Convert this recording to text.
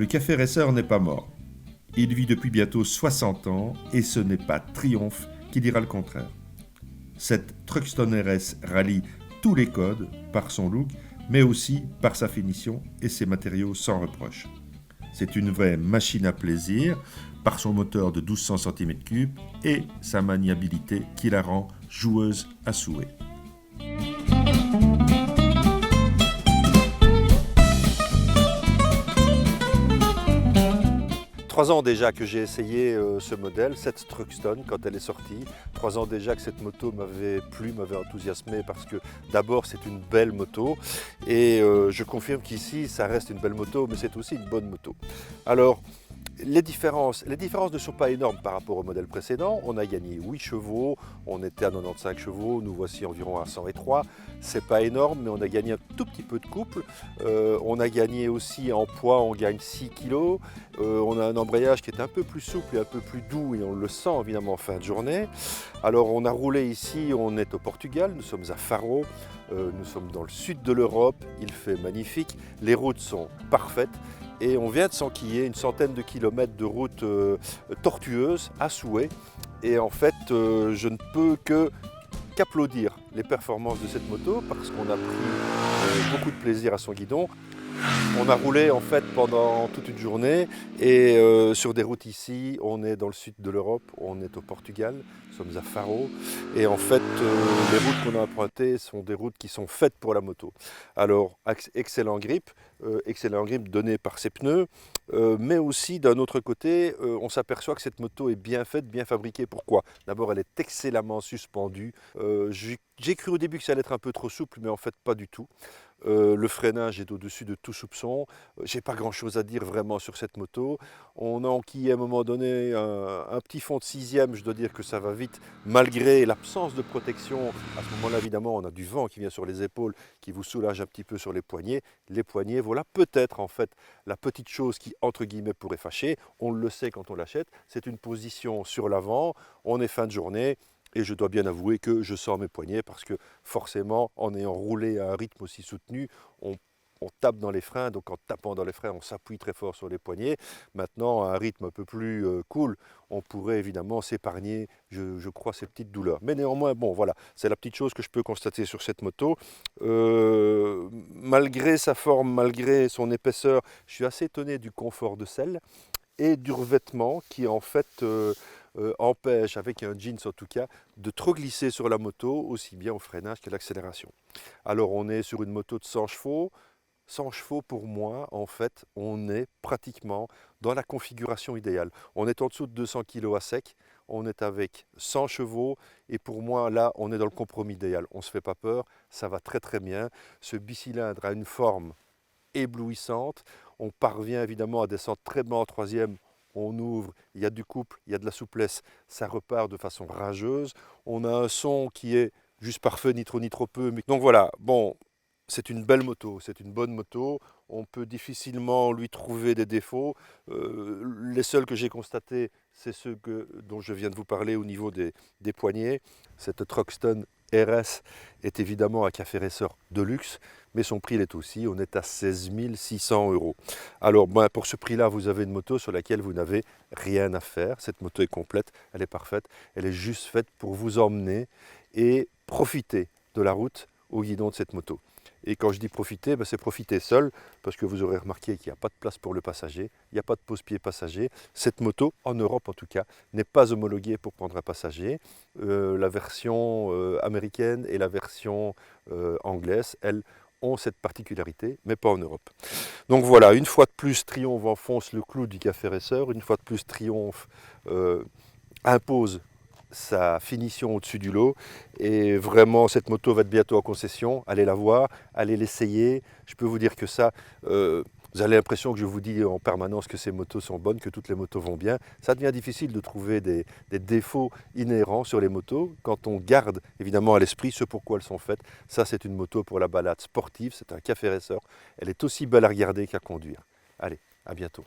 Le café racer n'est pas mort. Il vit depuis bientôt 60 ans et ce n'est pas Triumph qui dira le contraire. Cette Truxton RS rallie tous les codes par son look, mais aussi par sa finition et ses matériaux sans reproche. C'est une vraie machine à plaisir par son moteur de 1200 cm3 et sa maniabilité qui la rend joueuse à souhait. 3 ans déjà que j'ai essayé ce modèle, cette Truxton, quand elle est sortie. 3 ans déjà que cette moto m'avait plu, m'avait enthousiasmé parce que d'abord c'est une belle moto et je confirme qu'ici ça reste une belle moto mais c'est aussi une bonne moto. Alors les différences ne sont pas énormes par rapport au modèle précédent. On a gagné 8 chevaux, on était à 95 chevaux, nous voici environ à 103. C'est pas énorme, mais on a gagné un tout petit peu de couple. On a gagné aussi en poids, on gagne 6 kg. On a un embrayage qui est un peu plus souple et un peu plus doux et on le sent évidemment en fin de journée. Alors on a roulé ici, on est au Portugal, nous sommes à Faro, nous sommes dans le sud de l'Europe, il fait magnifique, les routes sont parfaites. Et on vient de s'enquiller une centaine de kilomètres de route tortueuse à souhait. Et en fait, je ne peux qu'applaudir les performances de cette moto parce qu'on a pris beaucoup de plaisir à son guidon. On a roulé en fait pendant toute une journée et sur des routes ici, on est dans le sud de l'Europe, on est au Portugal, nous sommes à Faro et en fait les routes qu'on a empruntées sont des routes qui sont faites pour la moto. Alors excellent grip donné par ses pneus, mais aussi d'un autre côté, on s'aperçoit que cette moto est bien faite, bien fabriquée. Pourquoi? D'abord elle est excellemment suspendue. J'ai cru au début que ça allait être un peu trop souple, mais en fait pas du tout. Le freinage est au-dessus de tout soupçon. J'ai pas grand-chose à dire vraiment sur cette moto. On a enquillé à un moment donné un petit fond de 6e. Je dois dire que ça va vite, malgré l'absence de protection. À ce moment-là, évidemment, on a du vent qui vient sur les épaules, qui vous soulage un petit peu sur les poignets. Les poignets, voilà peut-être en fait la petite chose qui, entre guillemets, pourrait fâcher. On le sait quand on l'achète. C'est une position sur l'avant. On est fin de journée. Et je dois bien avouer que je sors mes poignets parce que forcément, en ayant roulé à un rythme aussi soutenu, on tape dans les freins. Donc en tapant dans les freins, on s'appuie très fort sur les poignets. Maintenant, à un rythme un peu plus cool, on pourrait évidemment s'épargner, je crois, ces petites douleurs. Mais néanmoins, bon, voilà, c'est la petite chose que je peux constater sur cette moto. Malgré sa forme, malgré son épaisseur, je suis assez étonné du confort de selle et du revêtement qui en fait empêche, avec un jeans en tout cas, de trop glisser sur la moto, aussi bien au freinage qu'à l'accélération. Alors on est sur une moto de 100 chevaux. 100 chevaux pour moi, en fait, on est pratiquement dans la configuration idéale. On est en dessous de 200 kg à sec, on est avec 100 chevaux et pour moi, là, on est dans le compromis idéal. On ne se fait pas peur, ça va très très bien. Ce bicylindre a une forme éblouissante. On parvient évidemment à descendre très bas en troisième. On ouvre, il y a du couple, il y a de la souplesse, ça repart de façon rageuse. On a un son qui est juste parfait, ni trop peu. Donc voilà, bon, c'est une belle moto, c'est une bonne moto. On peut difficilement lui trouver des défauts. Les seuls que j'ai constatés, c'est ceux dont je viens de vous parler au niveau des poignets. Cette Truxton RS est évidemment un café racer de luxe, mais son prix l'est aussi, on est à 16 600 €. Alors pour ce prix-là, vous avez une moto sur laquelle vous n'avez rien à faire. Cette moto est complète, elle est parfaite, elle est juste faite pour vous emmener et profiter de la route au guidon de cette moto. Et quand je dis profiter, c'est profiter seul, parce que vous aurez remarqué qu'il n'y a pas de place pour le passager, il n'y a pas de pose-pied passager. Cette moto, en Europe en tout cas, n'est pas homologuée pour prendre un passager. La version américaine et la version anglaise, elles, ont cette particularité, mais pas en Europe. Donc voilà, une fois de plus, Triumph enfonce le clou du café racer, une fois de plus, Triumph impose sa finition au-dessus du lot et vraiment cette moto va être bientôt en concession, allez la voir, allez l'essayer. Je peux vous dire que ça, vous avez l'impression que je vous dis en permanence que ces motos sont bonnes, que toutes les motos vont bien. Ça devient difficile de trouver des défauts inhérents sur les motos quand on garde évidemment à l'esprit ce pourquoi elles sont faites. Ça, c'est une moto pour la balade sportive, c'est un café racer, elle est aussi belle à regarder qu'à conduire. Allez, à bientôt.